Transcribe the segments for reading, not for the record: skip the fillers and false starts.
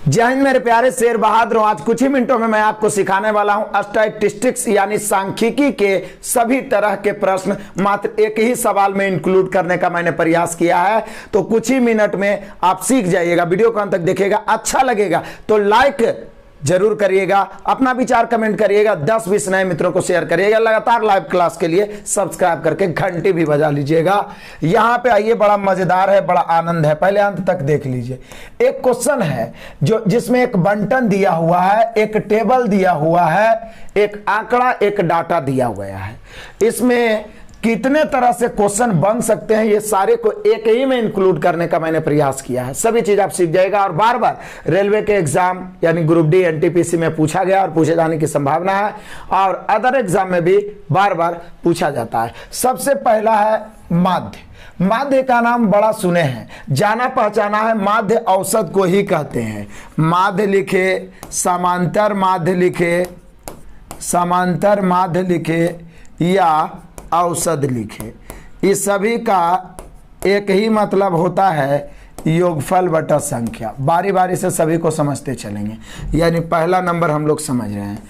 जय हिंद मेरे प्यारे शेर बहादुर। आज कुछ ही मिनटों में मैं आपको सिखाने वाला हूं स्टैटिस्टिक्स यानी सांख्यिकी के सभी तरह के प्रश्न मात्र एक ही सवाल में इंक्लूड करने का मैंने प्रयास किया है। तो कुछ ही मिनट में आप सीख जाइएगा। वीडियो को अंत तक देखिएगा, अच्छा लगेगा तो लाइक जरूर करिएगा, अपना विचार कमेंट करिएगा, 10-20 नए मित्रों को शेयर करिएगा। लगातार लाइव क्लास के लिए सब्सक्राइब करके घंटी भी बजा लीजिएगा। यहां पे आइए, बड़ा मजेदार है, बड़ा आनंद है, पहले अंत तक देख लीजिए। एक क्वेश्चन है जिसमें एक बंटन दिया हुआ है, एक टेबल दिया हुआ है, एक आंकड़ा, एक डाटा दिया हुआ है। इसमें कितने तरह से क्वेश्चन बन सकते हैं, ये सारे को एक ही में इंक्लूड करने का मैंने प्रयास किया है। सभी चीज आप सीख जाएगा और बार बार रेलवे के एग्जाम यानी ग्रुप डी एनटीपीसी में पूछा गया और पूछे जाने की संभावना है, और अदर एग्जाम में भी बार बार पूछा जाता है। सबसे पहला है माध्य। माध्य का नाम बड़ा सुने हैं, जाना पहचाना है, माध्य औसत को ही कहते हैं। माध्य लिखे, समांतर माध्य लिखे, समांतर माध्य लिखे या औसत लिखे, इस सभी का एक ही मतलब होता है योगफल बटा संख्या। बारी बारी से सभी को समझते चलेंगे। यानी पहला नंबर हम लोग समझ रहे हैं,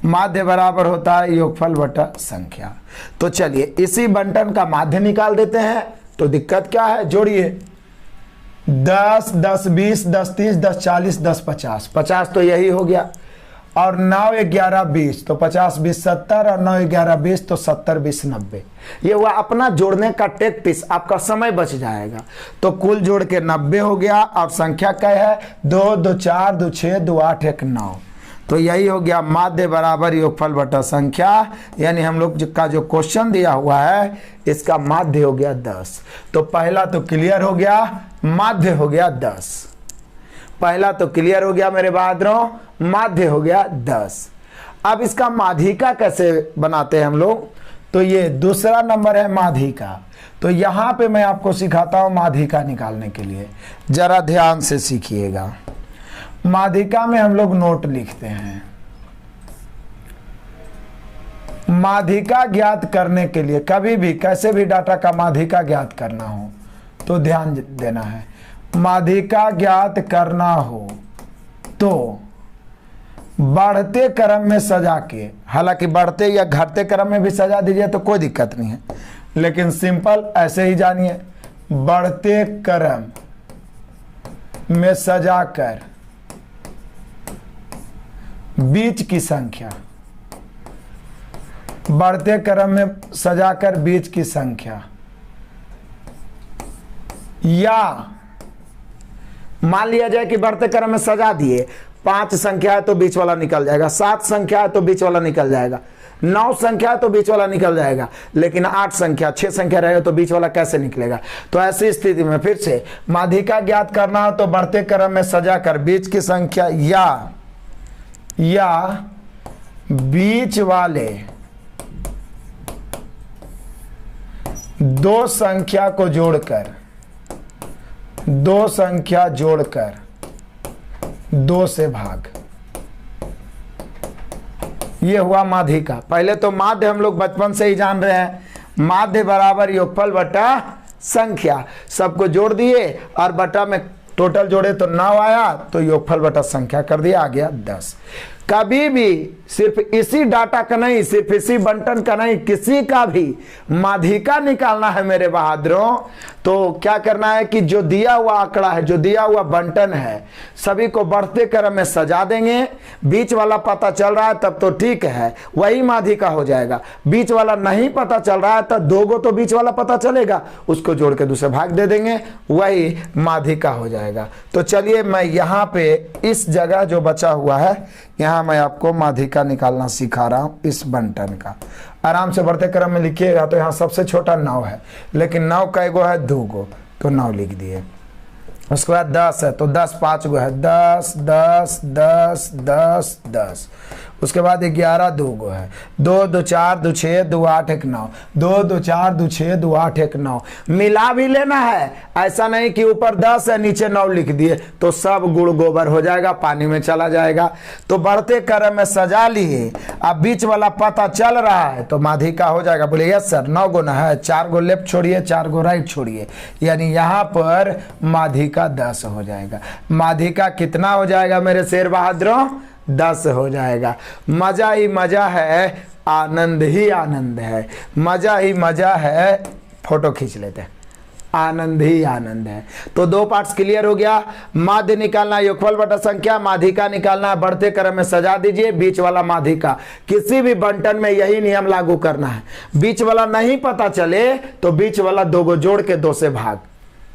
माध्य बराबर होता है योगफल बटा संख्या। तो चलिए इसी बंटन का माध्य निकाल देते हैं। तो दिक्कत क्या है, जोड़िए 10, 10, 20, 10, 30, 10, 40, 10, 50। 50 तो यही हो गया, और 9, 11, 20 तो 50, 20, 70, और 9, 11, 20 तो 70, 20, 90। ये हुआ अपना जोड़ने का टेक्टिस, आपका समय बच जाएगा। तो कुल जोड़ के 90 हो गया। और संख्या क्या है, 2, 2, 4, 2, 6, 2, 8, 1, 9। तो यही हो गया माध्य बराबर योगफल बटा संख्या। यानी हम लोग का जो क्वेश्चन दिया हुआ है इसका माध्य हो गया 10। तो पहला तो क्लियर हो गया, माध्य हो गया 10। पहला तो क्लियर हो गया मेरे बहादुरों, माध्य हो गया 10। अब इसका माध्यिका कैसे बनाते हैं हम लोग, तो ये दूसरा नंबर है माध्यिका। तो यहां पे मैं आपको सिखाता हूं माध्यिका निकालने के लिए, जरा ध्यान से सीखिएगा। माध्यिका में हम लोग नोट लिखते हैं। माध्यिका ज्ञात करने के लिए कभी भी कैसे भी डाटा का माध्यिका ज्ञात करना हो तो ध्यान देना है। माध्यिका ज्ञात करना हो तो बढ़ते क्रम में सजा के, हालांकि बढ़ते या घटते क्रम में भी सजा दीजिए तो कोई दिक्कत नहीं है, लेकिन सिंपल ऐसे ही जानिए, बढ़ते क्रम में सजाकर बीच की संख्या, बढ़ते क्रम में सजाकर बीच की संख्या, या मान लिया जाए कि बढ़ते क्रम में सजा दिए, 5 संख्या है तो बीच वाला निकल जाएगा, 7 संख्या है तो बीच वाला निकल जाएगा, 9 संख्या है तो बीच वाला निकल जाएगा, लेकिन 8 संख्या 6 संख्या रहेगा तो बीच वाला कैसे निकलेगा। तो ऐसी स्थिति में फिर से माध्यिका ज्ञात करना हो तो बढ़ते क्रम में सजाकर बीच की संख्या या बीच वाले 2 संख्या को जोड़कर, 2 संख्या जोड़कर 2 से भाग, ये हुआ माध्यिका। पहले तो माध्य हम लोग बचपन से ही जान रहे हैं, माध्य बराबर योगफल बटा संख्या। सबको जोड़ दिए और बटा में टोटल जोड़े तो 9 आया, तो योगफल बटा संख्या कर दिया, आ गया 10। कभी भी सिर्फ इसी डाटा का नहीं, सिर्फ इसी बंटन का नहीं, किसी का भी माध्यिका निकालना है मेरे बहादुरों, तो क्या करना है कि जो दिया हुआ आंकड़ा है, जो दिया हुआ बंटन है, सभी को बढ़ते क्रम में सजा देंगे। बीच वाला पता चल रहा है तब तो ठीक है, वही माध्यिका हो जाएगा। बीच वाला नहीं पता चल रहा है तब 2 गो तो बीच वाला पता चलेगा, उसको जोड़ के दूसरे भाग दे देंगे, वही माध्यिका हो जाएगा। तो चलिए मैं यहाँ पे इस जगह जो बचा हुआ है, यहाँ मैं आपको माध्यिका निकालना सिखा रहा हूं इस बंटन का। आराम से बढ़ते क्रम में लिखिएगा। तो यहाँ सबसे छोटा 9 है, लेकिन 9 कै गो है, 2 गो, तो 9 लिख दिए। उसके बाद 10 है तो 10 5 गो है, 10 10 10 10 10। उसके बाद 11 2 गो है, 2 2 4 2 6 2 8 1 9, 2 2 4 2 6 2 8 1 9, मिला भी लेना है। ऐसा नहीं कि ऊपर 10 है नीचे 9 लिख दिए तो सब गुड़ गोबर हो जाएगा, पानी में चला जाएगा। तो बढ़ते क्रम में सजा लिए, अब बीच वाला पता चल रहा है तो माधिका हो जाएगा। बोले यस सर, 9 गो ना है, 4 गो लेफ्ट छोड़िए 4 गो राइट छोड़िए, यानी यहाँ पर माधिका 10 हो जाएगा। माधिका कितना हो जाएगा मेरे शेर बहादुरों? 10 हो जाएगा। मजा ही मजा है, आनंद ही आनंद है, मजा ही मजा है। फोटो खींच लेते हैं, आनंद ही आनंद है। तो 2 पार्ट्स क्लियर हो गया। माध्य निकालना है योगफल बटा संख्या, माधिका निकालना है बढ़ते क्रम में सजा दीजिए, बीच वाला माधिका। किसी भी बंटन में यही नियम लागू करना है, बीच वाला नहीं पता चले तो बीच वाला 2 को जोड़ के 2 से भाग।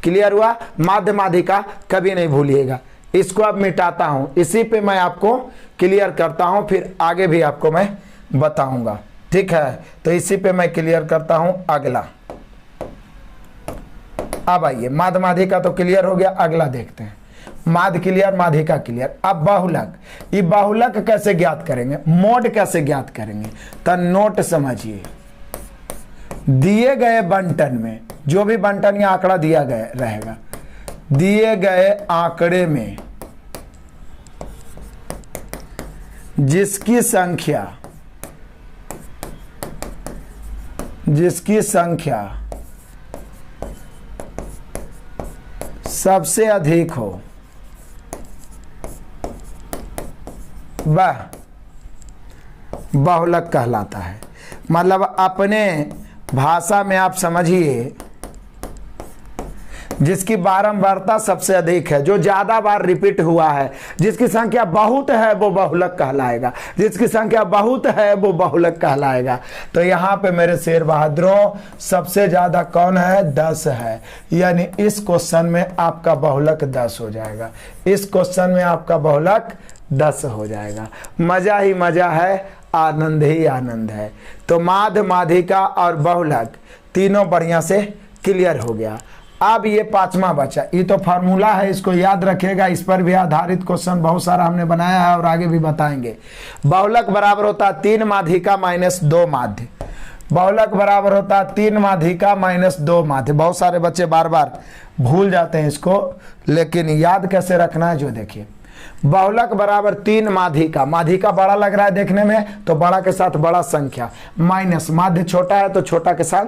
क्लियर हुआ? माध्य माधिका कभी नहीं भूलिएगा। इसको अब मिटाता हूं, इसी पे मैं आपको क्लियर करता हूं, फिर आगे भी आपको मैं बताऊंगा। ठीक है, तो इसी पे मैं क्लियर करता हूं अगला। अब आइए, माध्य माधिका तो क्लियर हो गया, अगला देखते हैं। माध्य क्लियर, माधिका क्लियर। अब बाहुलक, ये बाहुलक कैसे ज्ञात करेंगे, मोड कैसे ज्ञात करेंगे? तो नोट समझिए, दिए गए बंटन में, जो भी बंटन या आंकड़ा दिया गया रहेगा, दिए गए आंकड़े में जिसकी संख्या सबसे अधिक हो, वह बाहुलक कहलाता है। मतलब अपने भाषा में आप समझिए, जिसकी बारंबारता सबसे अधिक है, जो ज्यादा बार रिपीट हुआ है, जिसकी संख्या बहुत है वो बाहुलक कहलाएगा, जिसकी संख्या बहुत है वो बाहुलक कहलाएगा। तो यहाँ पे मेरे शेर बहादुरों सबसे ज्यादा कौन है? 10 है, यानी इस क्वेश्चन में आपका बाहुलक 10 हो जाएगा। इस क्वेश्चन में आपका बाहुलक 10 हो जाएगा। मजा ही मजा है, आनंद ही आनंद है। तो माध्य माधिका और बाहुलक तीनों बढ़िया से क्लियर हो गया। अब ये 5वां बचा, ये तो फार्मूला है, इसको याद रखिएगा। इस पर भी आधारित क्वेश्चन बहुत सारा हमने बनाया है और आगे भी बताएंगे। बाहुलक बराबर होता है 3 माधिका माइनस 2 माध्य। बाहुलक बराबर होता है 3 माधिका माइनस 2 माध्य। बहुत सारे बच्चे बार बार भूल जाते हैं इसको, लेकिन याद कैसे रखना है जो देखिए। बाहुलक बराबर 3 माधिका, माधिका बड़ा लग रहा है देखने में तो बड़ा के साथ बड़ा संख्या, माइनस माध्य छोटा है तो छोटा के साथ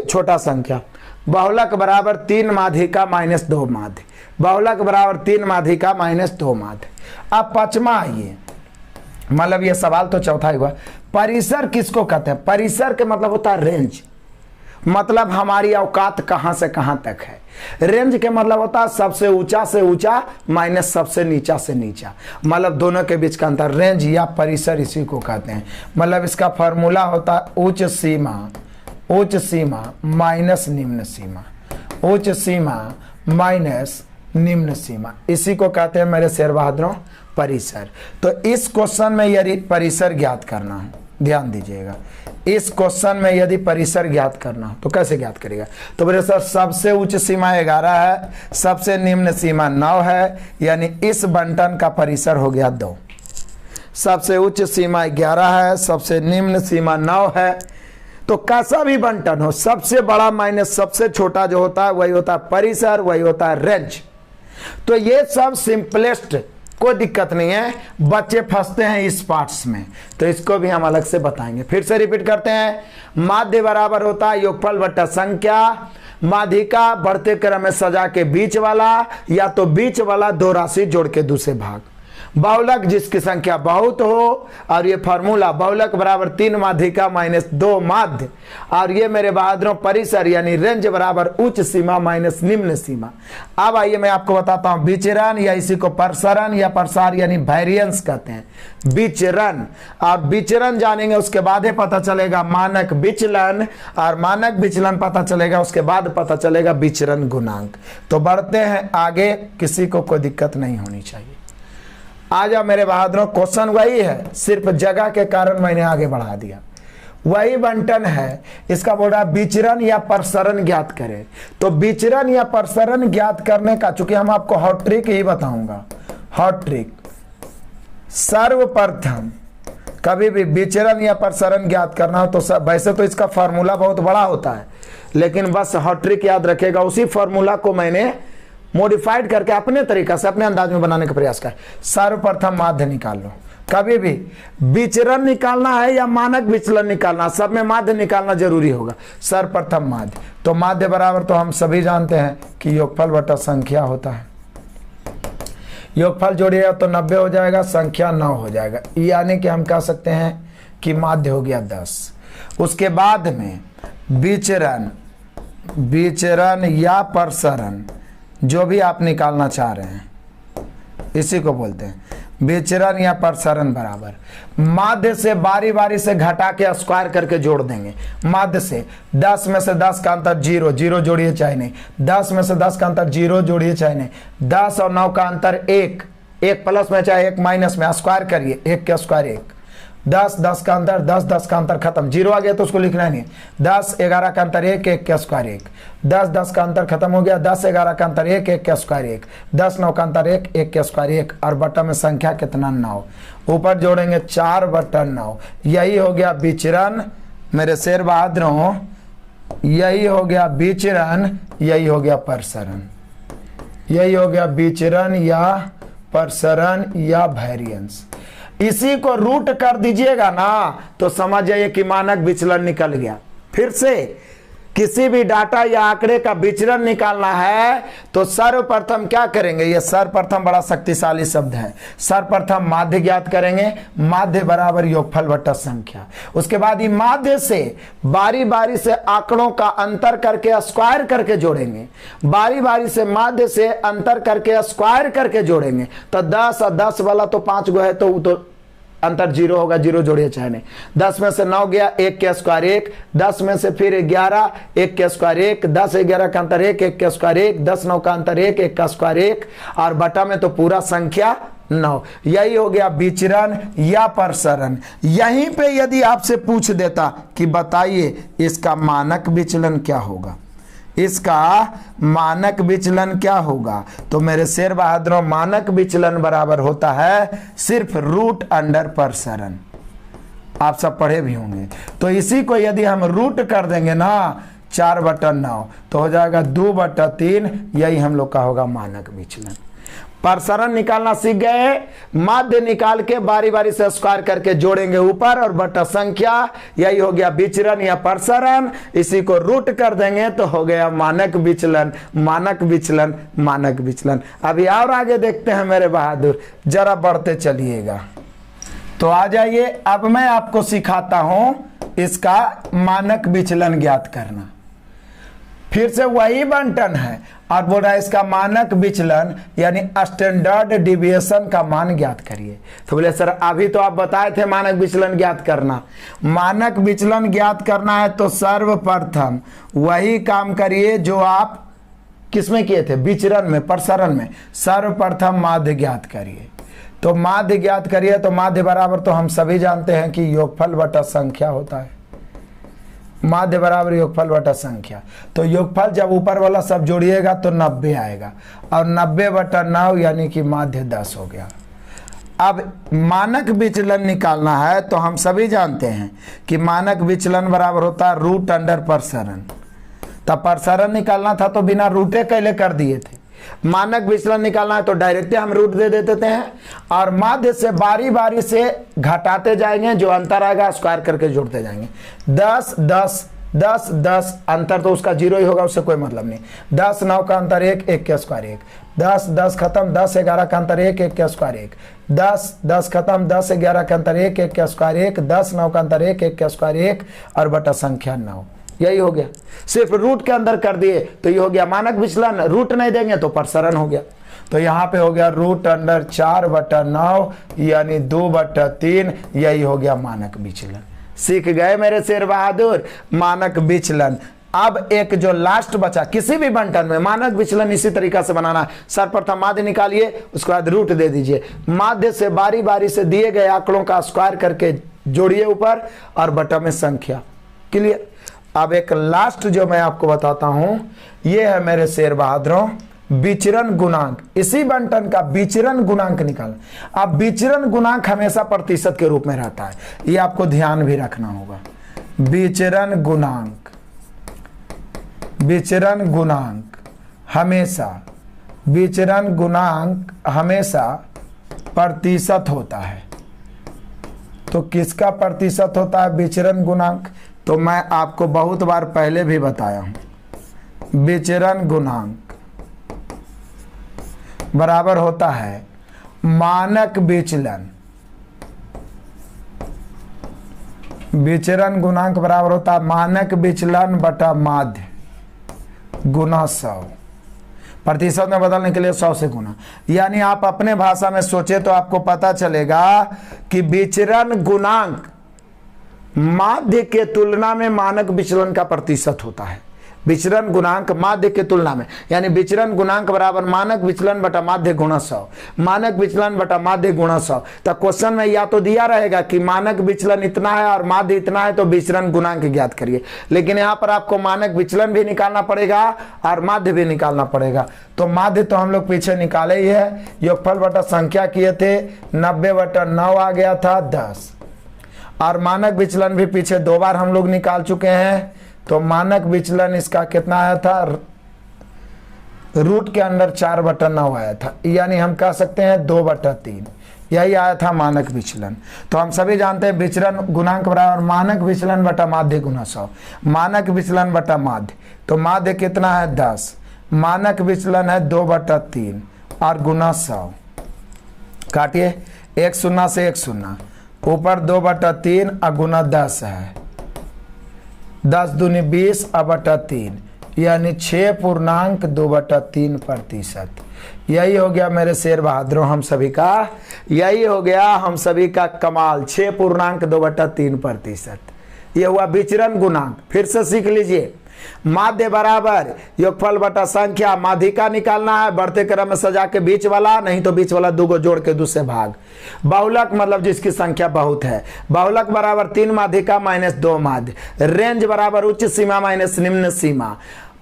छोटा संख्या। बाहुलक बराबर 3 माधिका माइनस 2 माध्य। बाहुलक बराबर 3 माधिका माइनस 2 माध्य। अब 5वां आइए, मतलब ये सवाल तो चौथा ही हुआ। परिसर किसको कहते हैं? परिसर के मतलब होता है रेंज, मतलब हमारी औकात कहां से कहां तक है। रेंज के मतलब होता है सबसे ऊंचा से ऊंचा माइनस सबसे नीचा से नीचा, मतलब दोनों के बीच का अंतर। रेंज या परिसर इसी को कहते हैं। मतलब इसका फॉर्मूला होता है उच्च सीमा माइनस निम्न सीमा, उच्च सीमा माइनस निम्न सीमा, इसी को कहते हैं मेरे शेर बहादुरों परिसर। तो इस क्वेश्चन में यदि परिसर ज्ञात करना हो, ध्यान दीजिएगा, इस क्वेश्चन में यदि परिसर ज्ञात करना हो तो कैसे ज्ञात करेगा? तो मेरे सर सबसे उच्च सीमा 11 है, सबसे निम्न सीमा 9 है, यानी इस बंटन का परिसर हो गया 2। सबसे उच्च सीमा 11 है, सबसे निम्न सीमा 9 है। तो कैसा भी बंटन हो, सबसे बड़ा माइनस सबसे छोटा जो होता है वही होता है परिसर, वही होता है रेंज। तो ये सब सिंपलेस्ट, कोई दिक्कत नहीं है। बच्चे फंसते हैं इस पार्ट्स में, तो इसको भी हम अलग से बताएंगे। फिर से रिपीट करते हैं। माध्य बराबर होता है योगफल बटा संख्या, माधिका बढ़ते क्रम में सजा के बीच वाला, या तो बीच वाला 2 राशि जोड़ के दूसरे भाग। बाहुलक जिसकी संख्या बहुत हो, और ये फार्मूला बाहुलक बराबर 3 माधिका माइनस 2 माध्य, और ये मेरे बहादुरों परिसर यानी रेंज बराबर उच्च सीमा माइनस निम्न सीमा। अब आइए मैं आपको बताता हूं विचरण, या इसी को प्रसरण या प्रसार यानी वेरिएंस कहते हैं। विचरण, और विचरण जानेंगे उसके बाद ही पता चलेगा मानक विचलन, और मानक विचलन पता चलेगा उसके बाद पता चलेगा विचरण गुणांक। तो बढ़ते हैं आगे, किसी को कोई दिक्कत नहीं होनी चाहिए। आ जाओ मेरे बहादुरों, क्वेश्चन वही है, सिर्फ जगह के कारण मैंने आगे बढ़ा दिया। वही बंटन है, इसका बोल रहा है विचरण या प्रसरण ज्ञात करें। तो विचरण या प्रसरण ज्ञात करने का, चूंकि हम आपको हॉट ट्रिक ही बताऊंगा, हॉट ट्रिक सर्वप्रथम कभी भी विचरण या प्रसरण ज्ञात करना हो तो वैसे तो इसका फार्मूला बहुत बड़ा होता है, लेकिन बस हॉट ट्रिक याद रखेगा। उसी फार्मूला को मैंने मॉडिफाइड करके अपने तरीका से अपने अंदाज में बनाने का प्रयास कर। सर्वप्रथम माध्य निकाल लो। कभी भी विचरण निकालना है या मानक विचलन निकालना, सब में माध्य निकालना जरूरी होगा। सर्वप्रथम माध्य, तो माध्य बराबर तो हम सभी जानते हैं कि योगफल बटा संख्या होता है। योगफल जोड़िएगा तो 90 हो जाएगा, संख्या 9 हो जाएगा, यानी कि हम कह सकते हैं कि माध्य हो गया 10। उसके बाद में विचरण या प्रसरण जो भी आप निकालना चाह रहे हैं इसी को बोलते हैं विचरण या प्रसरण बराबर माध्य से बारी बारी से घटा के स्क्वायर करके जोड़ देंगे। माध्य से 10 में से 10 का अंतर 0, 0 जोड़िए चाहे नहीं, 10 में से 10 का अंतर 0 जोड़िए चाहे नहीं, 10 और 9 का अंतर 1, 1 प्लस में चाहे 1 माइनस में, स्क्वायर करिए, 1 के स्क्वायर 1, 10, 10 का अंतर 10, 10 का अंतर खत्म, 0 आ गया तो उसको लिखना नहीं है। 10, 11 का अंतर 1, 1 के स्क्वायर 1, 10, 10 का अंतर खत्म हो गया, 10, 11 का अंतर 1, 1 के स्क्वायर 1, 10, 9 का अंतर 1, 1 के स्क्वायर 1, और बटा में संख्या कितना 9, ऊपर जोड़ेंगे 4/9। यही हो गया विचरण मेरे शेर बहादुरों, यही हो गया विचरण, यही हो गया प्रसरण, यही हो गया विचरण या प्रसरण या वेरिएंस। इसी को रूट कर दीजिएगा ना तो समझ जाइए कि मानक विचलन निकल गया। फिर से किसी भी डाटा या आंकड़े का विचलन निकालना है तो सर्वप्रथम क्या करेंगे, ये सर्वप्रथम बड़ा शक्तिशाली शब्द है। सर्वप्रथम माध्य ज्ञात करेंगे, माध्य बराबर योगफल बटा संख्या। उसके बाद ये माध्य से बारी बारी से आंकड़ों का अंतर करके स्क्वायर करके जोड़ेंगे, बारी बारी से माध्य से अंतर करके स्क्वायर करके जोड़ेंगे। तो 10 और 10 वाला तो 5 गो है तो अंतर 0 होगा, 0 जोड़िए चाहे नहीं। 10 में से 9 गया, 1 के स्क्वायर 1, 10 में से फिर 11, 1 के स्क्वायर 1, 10 11 का अंतर 1, 1 के स्क्वायर 1, 10 9 का अंतर 1, 1 का स्क्वायर 1, और बटा में तो पूरा संख्या 9। यही हो गया विचरण या प्रसरण। यहीं पे यदि आपसे पूछ देता कि बताइए इसका मानक विचलन क्या होगा, इसका मानक विचलन क्या होगा, तो मेरे शेर बहादुरों मानक विचलन बराबर होता है सिर्फ रूट अंडर प्रसरण। आप सब पढ़े भी होंगे। तो इसी को यदि हम रूट कर देंगे ना 4/9 तो हो जाएगा 2/3, यही हम लोग का होगा मानक विचलन। प्रसरण निकालना सीख गए, माध्य निकाल के बारी बारी से स्क्वायर करके जोड़ेंगे ऊपर और बटा संख्या, यही हो गया विचरण या प्रसरण। इसी को रूट कर देंगे तो हो गया मानक विचलन, मानक विचलन, मानक विचलन। अभी और आगे देखते हैं मेरे बहादुर, जरा बढ़ते चलिएगा। तो आ जाइए, अब मैं आपको सिखाता हूं इसका मानक विचलन ज्ञात करना। फिर से वही बंटन है और बोल रहा है इसका मानक विचलन यानी स्टैंडर्ड डिविएशन का मान ज्ञात करिए। तो बोले सर अभी तो आप बताए थे मानक विचलन ज्ञात करना। मानक विचलन ज्ञात करना है तो सर्वप्रथम वही काम करिए जो आप किसमें किए थे, विचरण में, प्रसरण में। सर्वप्रथम माध्य ज्ञात करिए। तो माध्य ज्ञात करिए तो माध्य बराबर तो हम सभी जानते हैं कि योगफल बटा संख्या होता है। माध्य बराबर योगफल बटा संख्या। तो योगफल जब ऊपर वाला सब जोड़िएगा तो 90 आएगा और 90/9 यानी कि माध्य 10 हो गया। अब मानक विचलन निकालना है तो हम सभी जानते हैं कि मानक विचलन बराबर होता है रूट अंडर प्रसरण। तब प्रसरण निकालना था तो बिना रूटे कैले कर दिए थे। मानक विचलन निकालना है तो डायरेक्ट हम रूट दे देते हैं और माध्य से बारी बारी से घटाते जाएंगे, जो अंतर आएगा स्क्वायर करके जोड़ते जाएंगे। 10 10 10 10 अंतर तो उसका 0 ही होगा, उससे कोई मतलब नहीं। 10 9 का अंतर 1, 1 के स्क्वायर 1, 10 10 खत्म, 10 11 का अंतर 1, 1 के स्क्वायर 1, 10 10 खत्म, 10 11 का अंतर 1, 1 के स्क्वायर 1, 10 9 का अंतर 1, 1 के स्क्वायर 1 और बटा संख्या 9। यही हो गया, सिर्फ रूट के अंदर कर दिए तो ये हो गया मानक विचलन। रूट नहीं देंगे तो प्रसरण हो गया। तो यहाँ पे हो गया रूट अंडर 4/9 यानी 2/3, यही हो गया मानक विचलन। सीख गए मेरे शेर बहादुर मानक विचलन। अब एक जो लास्ट बचा किसी भी बंटन में मानक विचलन इसी तरीका से बनाना। सर्वप्रथम माध्य निकालिए, उसके बाद रूट दे दीजिए। माध्य से बारी बारी से दिए गए आंकड़ों का स्क्वायर करके जोड़िए ऊपर और बटा में संख्या। क्लियर। अब एक लास्ट जो मैं आपको बताता हूं, ये है मेरे शेर बहादुरों विचरण गुणांक, इसी बंटन का विचरण गुणांक निकालना। अब विचरण गुणांक हमेशा प्रतिशत के रूप में रहता है, ये आपको ध्यान भी रखना होगा। विचरण गुणांक, विचरण गुणांक हमेशा, विचरण गुणांक हमेशा प्रतिशत होता है। तो किसका प्रतिशत होता है विचरण गुणांक? तो मैं आपको बहुत बार पहले भी बताया हूं, विचरण गुणांक बराबर होता है मानक विचलन। विचरण गुणांक बराबर होता है मानक विचलन बटा माध्य गुना 100। प्रतिशत में बदलने के लिए 100 से गुना। यानी आप अपने भाषा में सोचे तो आपको पता चलेगा कि विचरण गुणांक माध्य के तुलना में मानक विचलन का प्रतिशत होता है। विचरण गुणांक माध्य के तुलना में, यानी विचरण गुणांक बराबर मानक विचलन बटा माध्य गुणा 100। मानक विचलन बटा माध्य गुणा 100। तो क्वेश्चन में या तो दिया रहेगा कि मानक विचलन इतना है और माध्य इतना है, तो विचरण गुणांक ज्ञात करिए। लेकिन यहाँ पर आपको मानक विचलन भी निकालना पड़ेगा और माध्य भी निकालना पड़ेगा। तो माध्य तो हम लोग पीछे निकाले ही है, योगफल बटा संख्या किए थे 90/9 आ गया था 10। और मानक विचलन भी पीछे 2 बार हम लोग निकाल चुके हैं। तो मानक विचलन इसका कितना आया था, रूट के अंदर 4/9 आया था, यानी हम कह सकते हैं 2/3, यही आया था मानक विचलन। तो हम सभी जानते हैं विचरण गुणांक बराबर मानक विचलन बटा माध्य गुना 100। मानक विचलन बटा माध्य, तो माध्य कितना है 10, मानक विचलन है 2/3 और गुना 100। काटिए, 1 0 से 1 0, ऊपर 2/3 और गुना 10 है, 10 दूनी 20 बटा 3, यानी 6.2/3%। यही हो गया मेरे शेर बहादुरों हम सभी का, यही हो गया हम सभी का कमाल, 6.2/3%। यह हुआ विचरण गुणांक। फिर से सीख लीजिए, माध्य बराबर योगफल बटा संख्या, माध्यिका निकालना है बढ़ते क्रम में सजा के बीच वाला, नहीं तो बीच वाला 2 को जोड़ के दूसरे भाग। बहुलक मतलब जिसकी संख्या बहुत है, बहुलक बराबर 3 माध्यिका माइनस 2 माध्य। रेंज बराबर उच्च सीमा माइनस निम्न सीमा।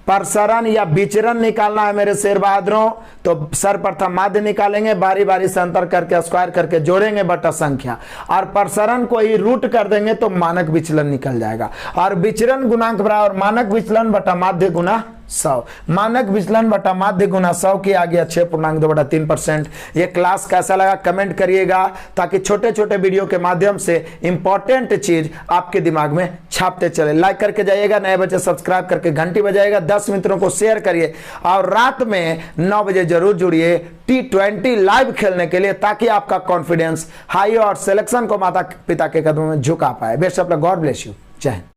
प्रसरण या विचरण निकालना है मेरे शेर बहादुरों, तो सर्वप्रथम माध्य निकालेंगे, बारी बारी से अंतर करके स्क्वायर करके जोड़ेंगे बटा संख्या, और प्रसरण को ही रूट कर देंगे तो मानक विचलन निकल जाएगा। और विचरण गुणांक बराबर मानक विचलन बटा माध्य गुना 100। मानक विचलन बटा माध्य गुना 100 की आ गया 6.2/3%। ये क्लास कैसा लगा कमेंट करिएगा, ताकि छोटे छोटे वीडियो के माध्यम से इंपॉर्टेंट चीज आपके दिमाग में छापते चले। लाइक करके जाइएगा, नए बच्चे सब्सक्राइब करके घंटी बजाइएगा, 10 मित्रों को शेयर करिए, और रात में 9 बजे जरूर जुड़िए T20 लाइव खेलने के लिए, ताकि आपका कॉन्फिडेंस हाई और सिलेक्शन को माता पिता के कदमों में झुका पाए। Best of luck, God bless you, जय हिंद।